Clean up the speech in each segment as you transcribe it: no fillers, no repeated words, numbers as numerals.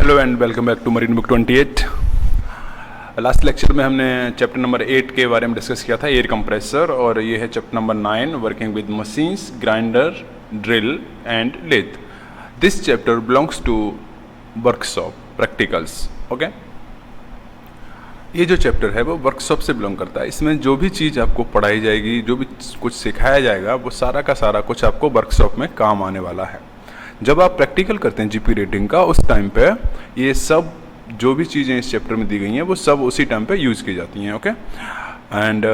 Hello and welcome back to marine book 28। Last lecture में हमने chapter number 8 के बारे में डिस्कस किया था, एयर कंप्रेसर, और ये है chapter number 9, working with machines, grinder, drill and lathe. This chapter belongs to workshop practicals. Okay, ये जो चैप्टर है वो वर्कशॉप से बिलोंग करता है। इसमें जो भी चीज़ आपको पढ़ाई जाएगी, जो भी कुछ सिखाया जाएगा, वो सारा का सारा कुछ आपको वर्कशॉप में काम आने वाला है। जब आप प्रैक्टिकल करते हैं जीपी रेटिंग का, उस टाइम पे ये सब जो भी चीज़ें इस चैप्टर में दी गई हैं वो सब उसी टाइम पे यूज़ की जाती हैं। ओके, एंड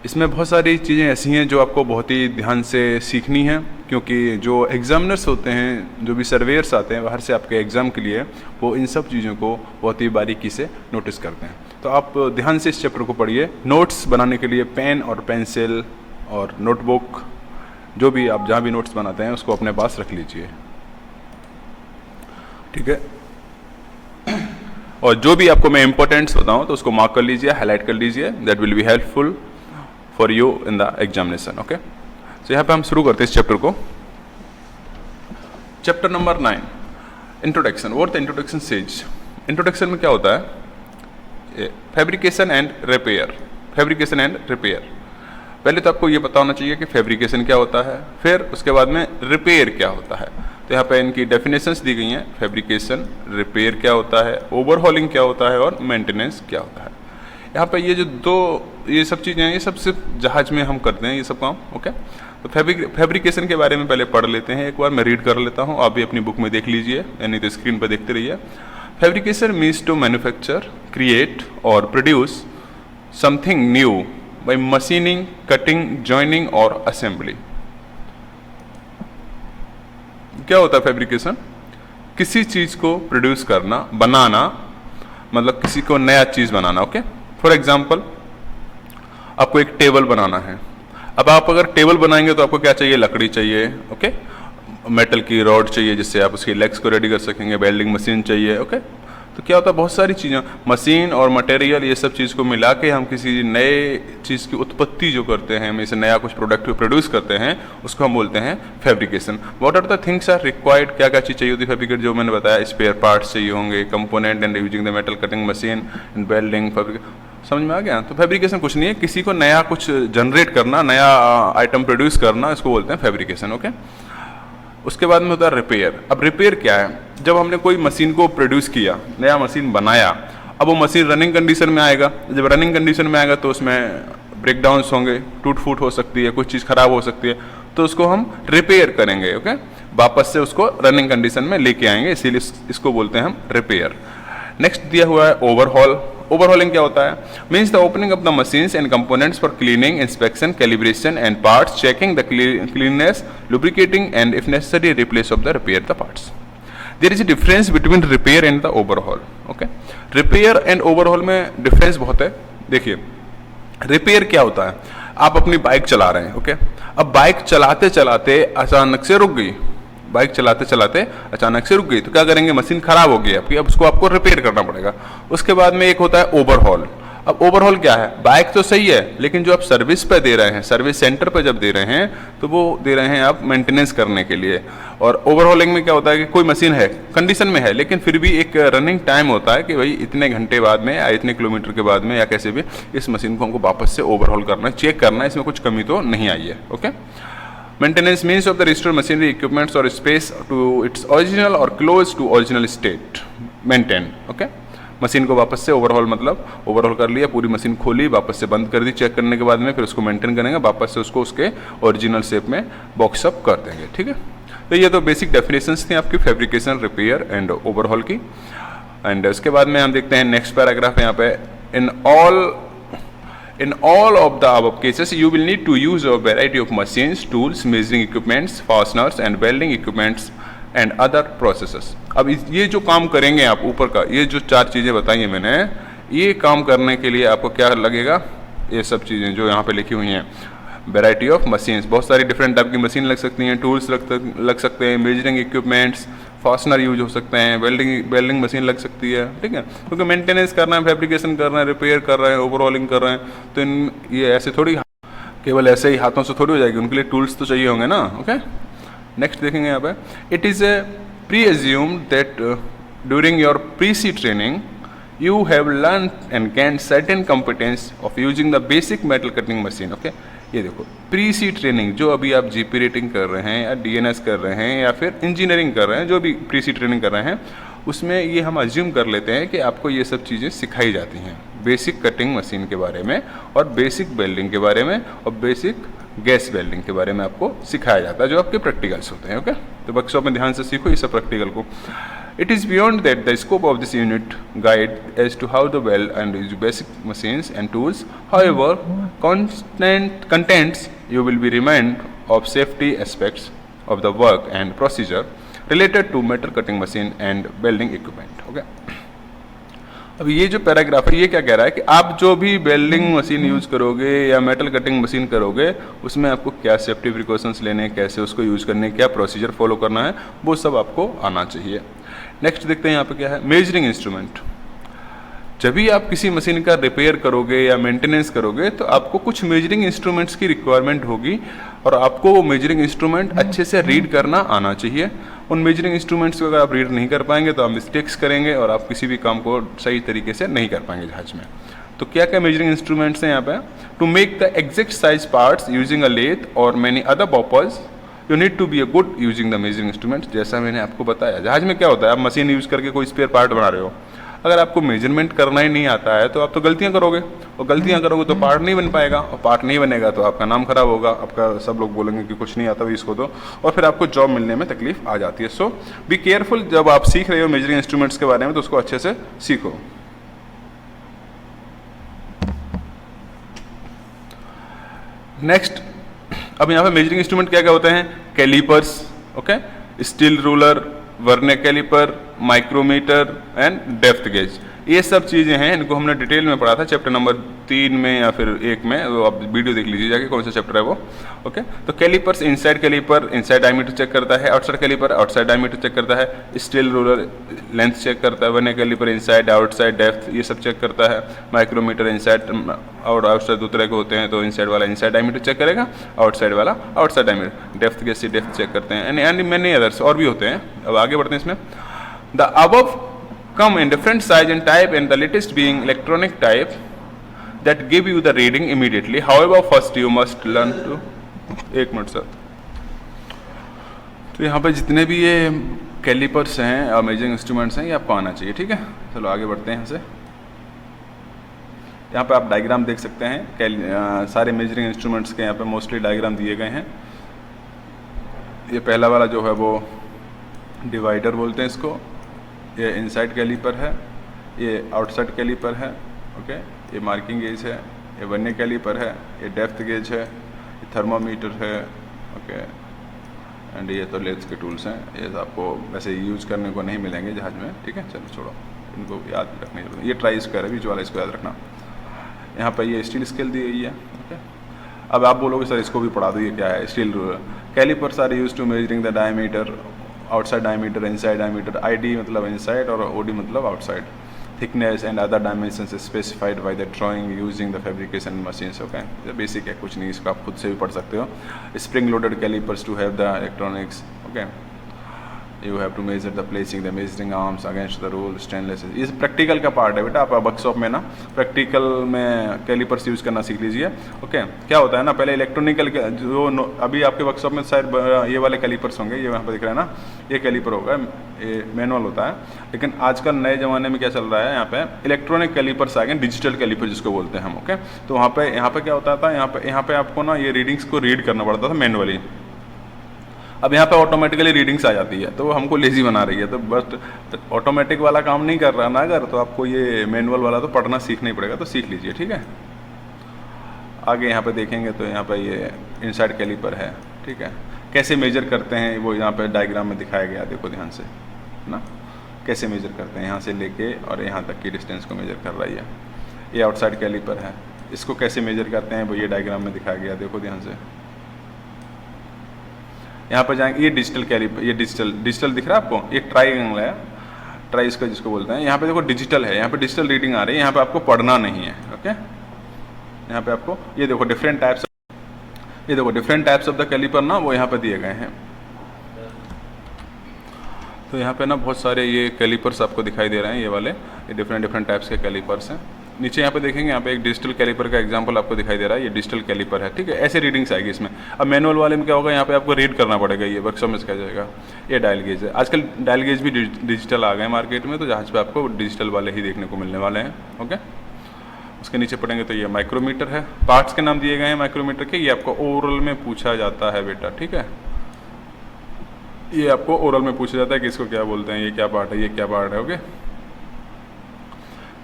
इसमें बहुत सारी चीज़ें ऐसी हैं जो आपको बहुत ही ध्यान से सीखनी है, क्योंकि जो एग्जामिनर्स होते हैं, जो भी सर्वेयर्स आते हैं बाहर से आपके एग्ज़ाम के लिए, वो इन सब चीज़ों को बहुत ही बारीकी से नोटिस करते हैं। तो आप ध्यान से इस चैप्टर को पढ़िए। नोट्स बनाने के लिए पेन और पेंसिल और नोटबुक, जो भी आप जहाँ भी नोट्स बनाते हैं उसको अपने पास रख लीजिए, ठीक है। और जो भी आपको मैं इंपॉर्टेंट्स बताऊँ तो उसको मार्क कर लीजिए, हाईलाइट कर लीजिए। That will be helpful for you in the examination. Okay, तो यहाँ पे हम शुरू करते हैं इस चैप्टर को। Chapter number 9, introduction. What the introduction says. Introduction में क्या होता है? Fabrication and repair. Fabrication and repair. पहले तो आपको ये पता होना चाहिए कि फैब्रिकेशन क्या होता है, फिर उसके बाद में रिपेयर क्या होता है। तो यहाँ पे इनकी डेफिनेशंस दी गई हैं। फैब्रिकेशन, रिपेयर क्या होता है, ओवरहॉलिंग क्या होता है और मेंटेनेंस क्या होता है। यहाँ पे ये जो ये सब चीज़ें हैं, ये सब सिर्फ जहाज में हम करते हैं ये सब काम। ओके, तो फैब्रिकेशन के बारे में पहले पढ़ लेते हैं। एक बार मैं रीड कर लेता हूँ, आप भी अपनी बुक में देख लीजिए, यानी तो स्क्रीन पर देखते रहिए। Fabrication means to manufacture, create और produce something new by machining, cutting, joining और assembly। क्या होता है फैब्रिकेशन? किसी चीज को प्रोड्यूस करना, बनाना, मतलब किसी को नया चीज बनाना। ओके, फॉर एग्जांपल आपको एक टेबल बनाना है। अब आप अगर टेबल बनाएंगे तो आपको क्या चाहिए? लकड़ी चाहिए। ओके, मेटल की रॉड चाहिए जिससे आप उसकी लेग्स को रेडी कर सकेंगे। वेल्डिंग मशीन चाहिए। ओके, तो क्या होता है, बहुत सारी चीज़ें, मशीन और मटेरियल, ये सब चीज़ को मिला के हम किसी नए चीज़ की उत्पत्ति जो करते हैं, में से नया कुछ प्रोडक्ट प्रोड्यूस करते हैं, उसको हम बोलते हैं fabrication. What are the things are required. क्या क्या चीज़ चाहिए होती है फैब्रिकेट? जो मैंने बताया, स्पेयर पार्ट्स चाहिए होंगे, component and using the metal cutting machine and welding. समझ में आ गया? तो फैब्रिकेशन कुछ नहीं है, किसी को नया कुछ जनरेट करना, नया आइटम प्रोड्यूस करना, इसको बोलते हैं फैब्रिकेशन। ओके, उसके बाद में होता है रिपेयर। अब रिपेयर क्या है? जब हमने कोई मशीन को प्रोड्यूस किया, नया मशीन बनाया, अब वो मशीन रनिंग कंडीशन में आएगा। जब रनिंग कंडीशन में आएगा तो उसमें ब्रेकडाउन्स होंगे, टूट फूट हो सकती है, कुछ चीज़ खराब हो सकती है, तो उसको हम रिपेयर करेंगे। ओके, वापस से उसको रनिंग कंडीशन में लेके आएंगे, इसीलिए इसको बोलते हैं हम रिपेयर। नेक्स्ट दिया हुआ है ओवरहॉल। ओवरहॉलिंग क्या होता है? Means the opening of the machines and components for cleaning, inspection, calibration and parts, checking the cleanness, lubricating and if necessary replace of the repair the parts. There is a difference between repair and the overhaul. Okay, repair and overhaul में difference बहुत है। देखिए, repair क्या होता है? आप अपनी bike चला रहे हैं। ओके, अब बाइक चलाते चलाते अचानक से रुक गई, बाइक चलाते चलाते अचानक से रुक गई, तो क्या करेंगे? मशीन खराब हो गई आपकी, अब उसको आपको रिपेयर करना पड़ेगा। उसके बाद में एक होता है ओवरहॉल। अब ओवरहॉल क्या है? बाइक तो सही है, लेकिन जो आप सर्विस पे दे रहे हैं, सर्विस सेंटर पे जब दे रहे हैं, तो वो दे रहे हैं आप मेंटेनेंस करने के लिए। और ओवरहॉलिंग में क्या होता है कि कोई मशीन है, कंडीशन में है, लेकिन फिर भी एक रनिंग टाइम होता है कि भाई इतने घंटे बाद में या इतने किलोमीटर के बाद में या कैसे भी इस मशीन को हमको वापस से ओवरहॉल करना है, चेक करना है, इसमें कुछ कमी तो नहीं आई है। Okay, maintenance means of the restore machinery, equipments और स्पेस टू इट्स ओरिजिनल और close to original state, maintain. Okay, machine को वापस से ओवरहॉल, मतलब ओवरहॉल कर लिया, पूरी मशीन खोली, वापस से बंद कर दी, चेक करने के बाद में फिर उसको मेंटेन करेंगे, वापस से उसको उसके ओरिजिनल शेप में बॉक्स अप कर देंगे। ठीक है, तो ये तो बेसिक डेफिनेशंस थी आपकी फैब्रिकेशन, रिपेयर एंड ओवरहॉल की। एंड उसके बाद में हम देखते हैं नेक्स्ट पैराग्राफ यहाँ पे। In all of the above cases, you will need to use a variety of machines, tools, measuring equipments, fasteners, and welding equipments, and other processes. अब ये जो काम करेंगे आप ऊपर का, ये जो 4 चीज़ें बताई हैं मैंने, ये काम करने के लिए आपको क्या लगेगा? ये सब चीज़ें जो यहाँ पे लिखी हुई हैं, वेराइटी ऑफ मशीन्स, बहुत सारी डिफरेंट टाइप की मशीन लग सकती हैं, टूल्स लग सकते हैं, मेजरिंग इक्विपमेंट्स, फास्टनर यूज हो सकते हैं, वेल्डिंग मशीन लग सकती है। ठीक है, क्योंकि मेंटेनेंस करना है, फैब्रिकेशन कर रहे हैं, रिपेयर कर रहे हैं, ओवरऑलिंग कर रहे हैं, तो ये ऐसे थोड़ी केवल ऐसे ही हाथों से थोड़ी हो जाएगी, उनके लिए टूल्स तो चाहिए होंगे ना। ओके, नेक्स्ट देखेंगे यहाँ पे। It is a pre assumed that during your pre-C training you have learned and gained certain competence of using the basic metal cutting machine. Okay ये देखो प्री-सी ट्रेनिंग जो अभी आप जीपी रेटिंग कर रहे हैं या डीएनएस कर रहे हैं या फिर इंजीनियरिंग कर रहे हैं, जो भी प्री-सी ट्रेनिंग कर रहे हैं उसमें ये हम अज्यूम कर लेते हैं कि आपको ये सब चीज़ें सिखाई जाती हैं, बेसिक कटिंग मशीन के बारे में और बेसिक वेल्डिंग के बारे में और बेसिक गैस वेल्डिंग के बारे में आपको सिखाया जाता है, जो आपके प्रैक्टिकल्स होते हैं. ओके तो वर्कशॉप में ध्यान से सीखो ये सब प्रैक्टिकल को. It is beyond that the scope of this unit guide as to how to weld and use basic machines and tools. However, contents you will be reminded of safety aspects of the work and procedure related to metal cutting machine and welding equipment. Okay. अब ये जो paragraph है ये क्या कह रहा है कि आप जो भी वेल्डिंग मशीन यूज़ करोगे या मेटल कटिंग मशीन करोगे उसमें आपको क्या सेफ्टी प्रिकॉशंस लेने, कैसे उसको यूज़ करने, क्या प्रोसीजर फॉलो करना है, वो सब आपको आना चाहिए. नेक्स्ट देखते हैं यहाँ पे क्या है, मेजरिंग इंस्ट्रूमेंट. जब भी आप किसी मशीन का रिपेयर करोगे या मेंटेनेंस करोगे तो आपको कुछ मेजरिंग इंस्ट्रूमेंट्स की रिक्वायरमेंट होगी और आपको वो मेजरिंग इंस्ट्रूमेंट अच्छे से रीड करना आना चाहिए. उन मेजरिंग इंस्ट्रूमेंट्स को अगर आप रीड नहीं कर पाएंगे तो आप मिस्टेक्स करेंगे और आप किसी भी काम को सही तरीके से नहीं कर पाएंगे जहाज में. तो क्या क्या मेजरिंग इंस्ट्रूमेंट्स हैं यहाँ पे, to make the exact size parts using a lathe और many other purpose you need to be a good using the measuring instrument. जैसा मैंने आपको बताया जहाज में क्या होता है, आप मशीन यूज़ करके कोई स्पेयर पार्ट बना रहे हो, अगर आपको मेजरमेंट करना ही नहीं आता है तो आप तो गलतियां करोगे और गलतियां करोगे तो पार्ट नहीं बन पाएगा और पार्ट नहीं बनेगा तो आपका नाम खराब होगा, आपका सब लोग बोलेंगे कि कुछ नहीं आता भी इसको तो, और फिर आपको जॉब मिलने में तकलीफ आ जाती है. सो बी केयरफुल, जब आप सीख रहे हो मेजरिंग इंस्ट्रूमेंट्स के बारे में तो उसको अच्छे से सीखो. नेक्स्ट, अब यहाँ पे मेजरिंग इंस्ट्रूमेंट क्या क्या होते हैं, calipers, okay, steel ruler, vernier caliper, micrometer and depth gauge. ये सब चीज़ें हैं, इनको हमने डिटेल में पढ़ा था चैप्टर नंबर 3 में या फिर 1 में, वो आप वीडियो देख लीजिए जाके कौन सा चैप्टर है वो. ओके तो calipers, inside caliper inside diameter check करता है, outside caliper outside diameter check करता है, स्टील रूलर लेंथ चेक करता है, vernier caliper inside outside depth ये सब चेक करता है, माइक्रोमीटर इनसाइड और आउटसाइड दो तरह के होते हैं, तो इनसाइड वाला इनसाइड डायमीटर चेक करेगा, आउटसाइड वाला आउटसाइड डायमीटर, डेप्थ गेज से डेप्थ चेक करते हैं, एंड मैनी अदर्स और भी होते हैं. अब आगे बढ़ते हैं इसमें. The above come in different size and type, and the latest being electronic type that give you the reading immediately. However, first you must learn to. एक मिनट सर. तो यहाँ पे जितने भी ये कैलिपर्स हैं और मेजरिंग इंस्ट्रूमेंट्स हैं ये आपको आना चाहिए, ठीक है. चलो आगे बढ़ते हैं यहाँ से. यहाँ पे आप डायग्राम देख सकते हैं, सारे मेजरिंग इंस्ट्रूमेंट्स के यहाँ पे मोस्टली डायग्राम दिए गए हैं. ये पहला वाला जो है वो डिवाइडर बोलते हैं इसको, ये इनसाइड कैलिपर है, ये आउटसाइड कैलिपर है, ओके, ये मार्किंग गेज है, ये वर्नियर कैलिपर है, ये डेप्थ गेज है, ये थर्मोमीटर है, ओके, एंड ये तो लेथ्स के टूल्स हैं. ये आपको वैसे यूज़ करने को नहीं मिलेंगे जहाज में, ठीक है. चलो छोड़ो, इनको याद रखने की जरूरत. ये ट्राई स्क्वायर है, बीच वाला इसको याद रखना. यहाँ पर ये स्टील स्केल दी गई है, ओके. अब आप बोलोगे सर इसको भी पढ़ा दो, ये क्या है, steel ruler. Calipers are use to measuring the diameter, outside diameter, inside diameter, ID मतलब इनसाइड और ओडी मतलब outside, thickness and other dimensions specified by the drawing using the fabrication machines. Okay basic है, कुछ नहीं, इसको आप खुद से भी पढ़ सकते हो. Spring loaded calipers to have the electronics, okay. You have to measure the placing the measuring arms against the rule stainless. ये प्रैक्टिकल का पार्ट है बेटा, आप वर्कशॉप में ना प्रैक्टिकल में कैलिपर्स यूज़ करना सीख लीजिए. ओके क्या होता है ना, पहले इलेक्ट्रॉनिकल जो अभी आपके वर्कशॉप में शायद ये वाले कैलिपर्स होंगे, ये वहाँ पर दिख रहा है ना, ये कैलिपर होगा, ये मैनुअल होता है. लेकिन आजकल नए ज़माने में क्या चल रहा है, यहाँ पे इलेक्ट्रॉनिक कैलिपर्स आ गए, डिजिटल कैलिपर जिसको बोलते हैं हम. ओके तो यहाँ पे क्या होता था, यहाँ पे आपको ना ये रीडिंग्स को रीड करना पड़ता था मैनुअली. अब यहाँ पे ऑटोमेटिकली रीडिंग्स आ जाती है, तो हमको लेजी बना रही है. तो बस ऑटोमेटिक वाला काम नहीं कर रहा ना अगर, तो आपको ये मैनुअल वाला तो पढ़ना सीखना ही पड़ेगा, तो सीख लीजिए, ठीक है. आगे यहाँ पे देखेंगे तो यहाँ पे ये इनसाइड कैलिपर है, ठीक है. कैसे मेजर करते हैं वो यहाँ पे डायग्राम में दिखाया गया, देखो ध्यान से ना, कैसे मेजर करते हैं, यहाँ से लेके और यहाँ तक की डिस्टेंस को मेजर कर रही है. ये आउटसाइड कैलिपर है, इसको कैसे मेजर करते हैं वो ये डायग्राम में दिखाया गया, देखो ध्यान से. यहाँ पर जाएंगे, ये डिजिटल कैलिपर, ये डिजिटल दिख रहा है आपको, ये ट्राइंगल है, ट्राई इसका जिसको बोलते हैं. यहाँ पे देखो डिजिटल है, यहाँ पे डिजिटल रीडिंग आ रही है, यहाँ पे आपको पढ़ना नहीं है. ओके यहाँ पे आपको ये देखो डिफरेंट टाइप्स, ये देखो different types of the caliper ना वो यहाँ पे दिए गए हैं. तो यहाँ पे ना बहुत सारे ये कैलिपर्स आपको दिखाई दे रहे हैं, ये वाले, ये डिफरेंट टाइप्स के कैलिपर्स हैं। नीचे यहाँ पे देखेंगे, यहाँ पे एक डिजिटल कैलिपर का एग्जांपल आपको दिखाई दे रहा है, ये डिजिटल कैलिपर है, ठीक है। ऐसे रीडिंग्स आएगी इसमें। अब मैनुअल वाले में क्या होगा, यहाँ पे आपको रीड करना पड़ेगा, ये वर्कशॉप में सिखाया जाएगा। ये डायल गेज है, आजकल डायल गेज भी डिजिटल आ गए मार्केट में, तो जहाँ पे आपको डिजिटल वाले ही देखने को मिलने वाले हैं, ओके। उसके नीचे पढ़ेंगे तो ये माइक्रोमीटर है, पार्ट्स के नाम दिए गए हैं माइक्रोमीटर के, ये आपको ओरल में पूछा जाता है बेटा, ठीक है। ये आपको ओरल में पूछा जाता है कि इसको क्या बोलते हैं, ये क्या पार्ट है, ये क्या पार्ट है, okay.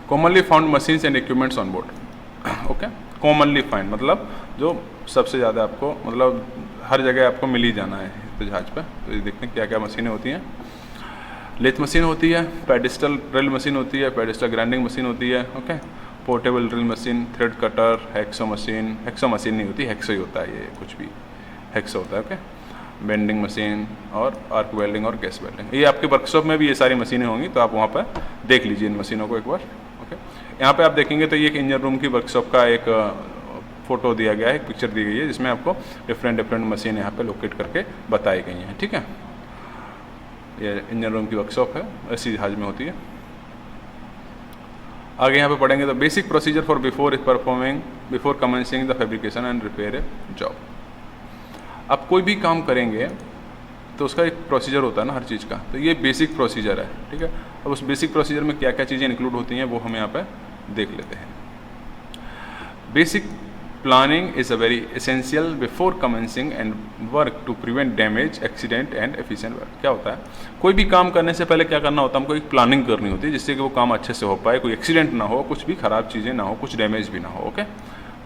Commonly found machines and equipments on board, okay. Commonly find मतलब जो सबसे ज़्यादा आपको, मतलब हर जगह आपको मिल ही जाना है तो जहाज पे। तो ये देखते हैं क्या क्या मशीनें होती हैं। लेथ मशीन होती है, पेडिस्टल ड्रिल मशीन होती है, पेडिस्टल ग्राइंडिंग मशीन होती है, okay. Portable drill machine, thread cutter, hexo machine, hexo machine नहीं होती, हेक्सो ही होता है, ये कुछ भी हेक्सो होता है, ओके। बेंडिंग मशीन और आर्क वेल्डिंग और गैस वेल्डिंग, ये आपके वर्कशॉप में भी ये सारी मशीनें होंगी, तो आप वहाँ पर देख लीजिए इन मशीनों को एक बार, ओके। यहाँ पे आप देखेंगे तो ये एक इंजन रूम की वर्कशॉप का एक फ़ोटो दिया गया है, एक पिक्चर दी गई है, जिसमें आपको डिफरेंट मशीन यहाँ पे लोकेट करके बताई गई हैं, ठीक है। ये इंजन रूम की वर्कशॉप है, ऐसी जहाज में होती है। आगे यहाँ पे पढ़ेंगे तो basic procedure for before commencing the fabrication and repair A job. आप कोई भी काम करेंगे तो उसका एक प्रोसीजर होता है ना हर चीज़ का, तो ये बेसिक प्रोसीजर है, ठीक है। अब उस बेसिक प्रोसीजर में क्या क्या चीज़ें इंक्लूड होती हैं वो हम यहाँ पे देख लेते हैं। Basic planning is a very essential before commencing and work to prevent damage, accident and efficient work. क्या होता है, कोई भी काम करने से पहले क्या करना होता है, हमको एक प्लानिंग करनी होती है जिससे कि वो काम अच्छे से हो पाए, कोई एक्सीडेंट ना हो, कुछ भी खराब चीज़ें ना हो, कुछ डैमेज भी ना हो, ओके।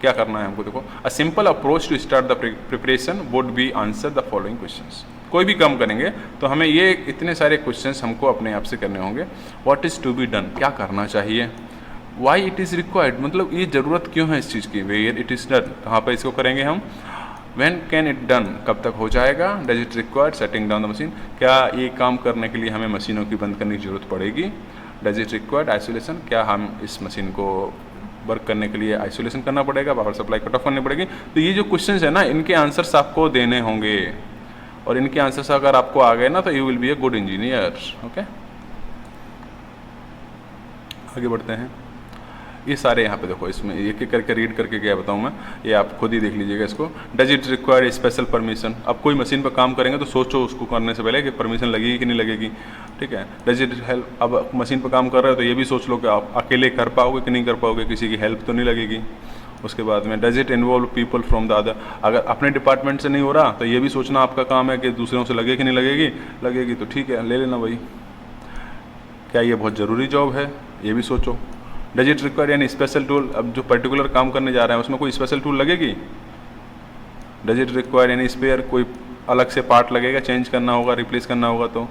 क्या करना है हमको, देखो, a simple approach to start the preparation would be answer the following questions. कोई भी काम करेंगे तो हमें ये इतने सारे क्वेश्चंस हमको अपने आप से करने होंगे। What is to be done, क्या करना चाहिए। वाई इट इज़ रिक्वायर्ड, मतलब ये ज़रूरत क्यों है इस चीज़ की। वेयर इट इज़ डन, कहाँ पर इसको करेंगे हम। व्हेन कैन इट डन, कब तक हो जाएगा। Does it required setting down the machine, क्या ये काम करने के लिए हमें मशीनों की बंद करने की जरूरत पड़ेगी। डज इट रिक्वायर्ड आइसोलेशन, क्या हम इस मशीन को वर्क करने के लिए आइसोलेशन करना पड़ेगा, पावर सप्लाई कट ऑफ करनी पड़ेगी। तो ये जो क्वेश्चंस है ना, इनके आंसर्स आपको देने होंगे, और इनके आंसर्स अगर आपको आ गए ना तो you will be a good engineer, okay. आगे बढ़ते हैं। ये सारे यहाँ पे देखो, इसमें एक एक करके रीड करके क्या बताऊँ मैं, ये आप खुद ही देख लीजिएगा इसको। Does it require special permission, अब कोई मशीन पर काम करेंगे तो सोचो उसको करने से पहले कि परमिशन लगेगी कि नहीं लगेगी, ठीक है। डज इट हेल्प, अब मशीन पर काम कर रहे हो तो ये भी सोच लो कि आप अकेले कर पाओगे कि नहीं कर पाओगे, किसी की हेल्प तो नहीं लगेगी। उसके बाद में does it involve people from the other, अगर अपने डिपार्टमेंट से नहीं हो रहा तो ये भी सोचना आपका काम है कि दूसरों से लगे कि नहीं लगेगी, लगेगी तो ठीक है ले लेना भाई। क्या ये बहुत ज़रूरी जॉब है, ये भी सोचो। डज इट रिक्वायर यानी स्पेशल टूल, अब जो पर्टिकुलर काम करने जा रहे हैं उसमें कोई स्पेशल टूल लगेगी। डज इट रिक्वायर यानी स्पेयर, कोई अलग से पार्ट लगेगा, चेंज करना होगा, रिप्लेस करना होगा। तो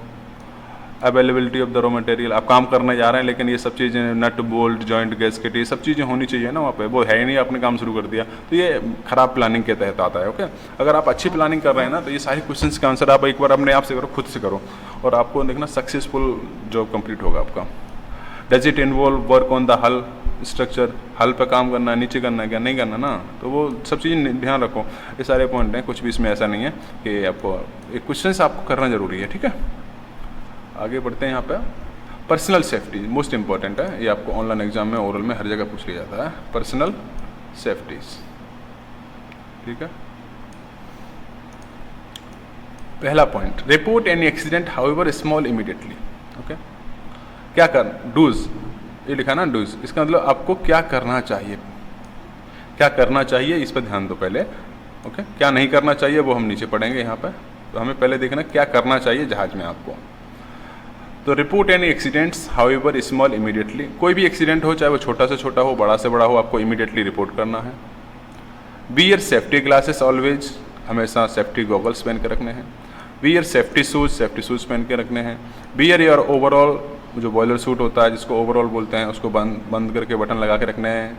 availability of the raw material, आप काम करने जा रहे हैं लेकिन ये सब चीज़ें नट बोल्ट जॉइंट गैस्केट ये सब चीज़ें होनी चाहिए ना वहाँ पे, वो है ही नहीं, आपने काम शुरू कर दिया, तो ये खराब प्लानिंग के तहत आता है, ओके। अगर आप अच्छी प्लानिंग कर रहे हैं ना तो ये सारे क्वेश्चंस का आंसर आप एक बार अपने आप से करो, खुद से करो, और आपको देखना सक्सेसफुल जॉब कंप्लीट होगा आपका। Does it involve work on the हल स्ट्रक्चर, हल पे काम करना है, नीचे करना है क्या नहीं करना ना, तो वो सब चीज़ें ध्यान रखो। ये सारे पॉइंट हैं, कुछ भी इसमें ऐसा नहीं है कि आपको एक क्वेश्चन आपको करना जरूरी है, ठीक है। आगे बढ़ते हैं। यहाँ पे पर्सनल सेफ्टी मोस्ट इंपॉर्टेंट है, ये आपको ऑनलाइन एग्जाम में ओरल में हर जगह पूछ लिया जाता है, पर्सनल सेफ्टीज, ठीक है। पहला point, report any accident however small immediately, okay. क्या कर, डूज, ये लिखा ना डूज, इसका मतलब आपको क्या करना चाहिए, क्या करना चाहिए इस पर ध्यान दो पहले, ओके। क्या नहीं करना चाहिए वो हम नीचे पढ़ेंगे यहाँ पे, तो हमें पहले देखना क्या करना चाहिए जहाज में आपको। तो report any accidents however small immediately, कोई भी एक्सीडेंट हो चाहे वो छोटा से छोटा हो बड़ा से बड़ा हो, आपको इमीडिएटली रिपोर्ट करना है। वियर सेफ्टी ग्लासेस ऑलवेज, हमेशा सेफ्टी गॉगल्स पहन के रखने हैं। वियर सेफ्टी शूज़ पहन के रखने हैं। वियर योर ओवरऑल, जो बॉयलर सूट होता है जिसको ओवरऑल बोलते हैं, उसको बंद करके बटन लगा के रखने हैं।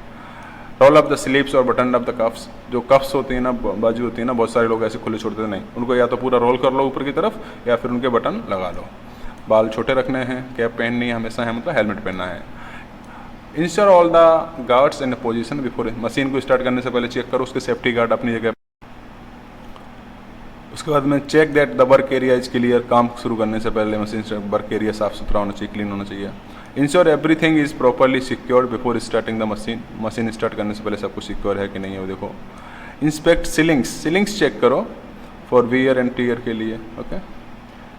रोल अप द स्लीव्स और बटन अप द कफ्स, जो कफ्स होती हैं ना, बाजू होती है ना, बहुत सारे लोग ऐसे खुले छोड़ते हैं, नहीं, उनको या तो पूरा रोल कर लो ऊपर की तरफ या फिर उनके बटन लगा लो। बाल छोटे रखने हैं, कैप पहननी है हमेशा है, मतलब हेलमेट पहनना है। Ensure all the guards in position before, machine को स्टार्ट करने से पहले चेक करो उसके सेफ्टी गार्ड अपनी जगह। उसके बाद में check that the work area is clear, काम शुरू करने से पहले मशीन से वर्क एरिया साफ सुथरा होना चाहिए, क्लीन होना चाहिए। Ensure everything is properly secured before starting the machine, machine start करने से पहले सब कुछ सिक्योर है कि नहीं है वो देखो। इंस्पेक्ट सीलिंग्स, सीलिंग्स चेक करो फॉर वियर एंड टीयर के लिए, okay.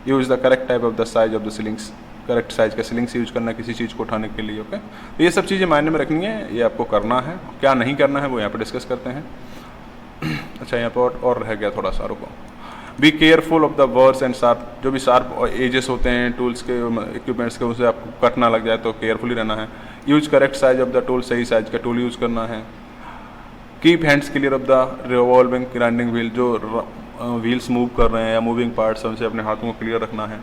Use the correct type of the size of the ceilings, correct size का सीलिंग्स यूज करना किसी चीज़ को उठाने के लिए, ओके। तो ये सब चीज़ें मायने में रखनी है, ये आपको करना है। क्या नहीं करना है वो यहाँ पर डिस्कस करते हैं। अच्छा यहाँ पर और रह गया थोड़ा सा, रुको। Be careful of the burrs and sharp, जो भी शार्प एजेस होते हैं टूल्स के, इक्विपमेंट्स के, उसे आपको कट ना लग जाए तो केयरफुली रहना है। Use correct size of the tool, सही साइज का टूल यूज करना है। Keep hands clear of the revolving grinding wheel, जो व्हील्स मूव कर रहे हैं या मूविंग पार्ट्स हैं उनसे अपने हाथों को क्लियर रखना है।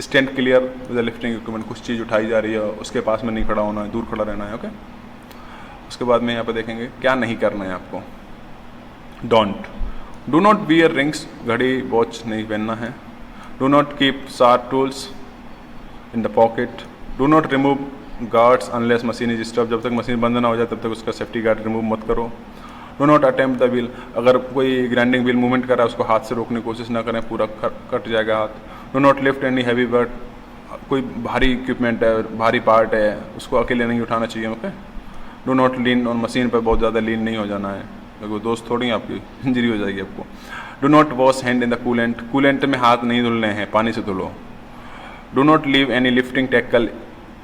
Stand clear with the lifting equipment, कुछ चीज़ उठाई जा रही है उसके पास में नहीं खड़ा होना है, दूर खड़ा रहना है, ओके। उसके बाद में यहाँ पर देखेंगे क्या नहीं करना है आपको। Don't, do not wear rings, घड़ी वॉच नहीं पहनना है। Do not keep sharp tools in the pocket. Do not remove guards unless machine is stop, जब तक मशीन बंद ना हो जाए तब तक उसका सेफ्टी गार्ड रिमूव मत करो। Do not attempt the wheel, अगर कोई ग्राइंडिंग व्हील मूवमेंट कर रहा है उसको हाथ से रोकने की कोशिश ना करें, पूरा कट जाएगा हाथ। Do not lift any heavy work, कोई भारी इक्विपमेंट है, भारी पार्ट है, उसको अकेले नहीं उठाना चाहिए, okay. Do not lean on machine पर बहुत ज़्यादा लीन नहीं हो जाना है, देखो दोस्त थोड़ी आपकी इंजरी हो जाएगी आपको। Do not wash hand in the coolant, coolant में हाथ नहीं धुलने हैं, पानी से धुलो। Do not leave any lifting tackle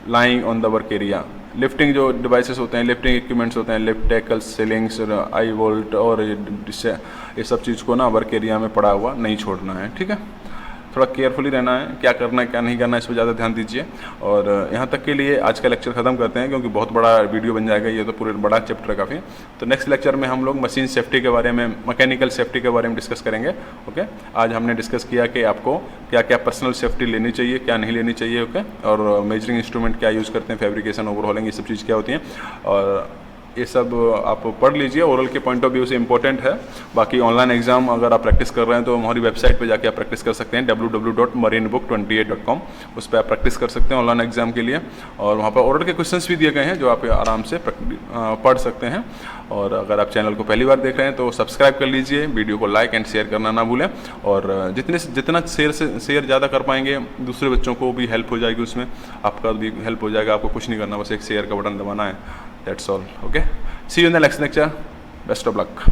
lying on the work area, lifting जो डिवाइसेस होते हैं, लिफ्टिंग इक्विपमेंट्स होते हैं, लिफ्ट टैकल्स, सीलिंग्स, आई वोल्ट और ये सब चीज़ को ना वर्क एरिया में पड़ा हुआ नहीं छोड़ना है, ठीक है। थोड़ा केयरफुली रहना है, क्या करना है क्या नहीं करना है इस पर ज़्यादा ध्यान दीजिए। और यहाँ तक के लिए आज का लेक्चर ख़त्म करते हैं क्योंकि बहुत बड़ा वीडियो बन जाएगा, ये तो पूरे बड़ा चैप्टर है काफ़ी। तो नेक्स्ट लेक्चर में हम लोग मशीन सेफ्टी के बारे में, मैकेनिकल सेफ्टी के बारे में डिस्कस करेंगे, ओके। आज हमने डिस्कस किया कि आपको क्या क्या पर्सनल सेफ्टी लेनी चाहिए, क्या नहीं लेनी चाहिए, ओके। और मेजरिंग इंस्ट्रूमेंट क्या यूज़ करते हैं, फैब्रिकेशन, ओवरहॉलिंग, ये सब चीज़ क्या होती हैं, और ये सब आप पढ़ लीजिए, ओरल के पॉइंट ऑफ व्यू से इंपॉर्टेंट है। बाकी ऑनलाइन एग्जाम अगर आप प्रैक्टिस कर रहे हैं तो हमारी वेबसाइट पे जाके आप प्रैक्टिस कर सकते हैं, www.marinebook28.com, उस पर आप प्रैक्टिस कर सकते हैं ऑनलाइन एग्जाम के लिए। और वहाँ पर ओरल के क्वेश्चंस भी दिए गए हैं जो आप आराम से पढ़ सकते हैं। और अगर आप चैनल को पहली बार देख रहे हैं तो सब्सक्राइब कर लीजिए, वीडियो को लाइक एंड शेयर करना ना भूलें। और जितना शेयर ज़्यादा कर पाएंगे दूसरे बच्चों को भी हेल्प हो जाएगी, उसमें आपका भी हेल्प हो जाएगा। आपको कुछ नहीं करना, बस एक शेयर का बटन दबाना है, that's all, okay. See you in the next lecture, best of luck.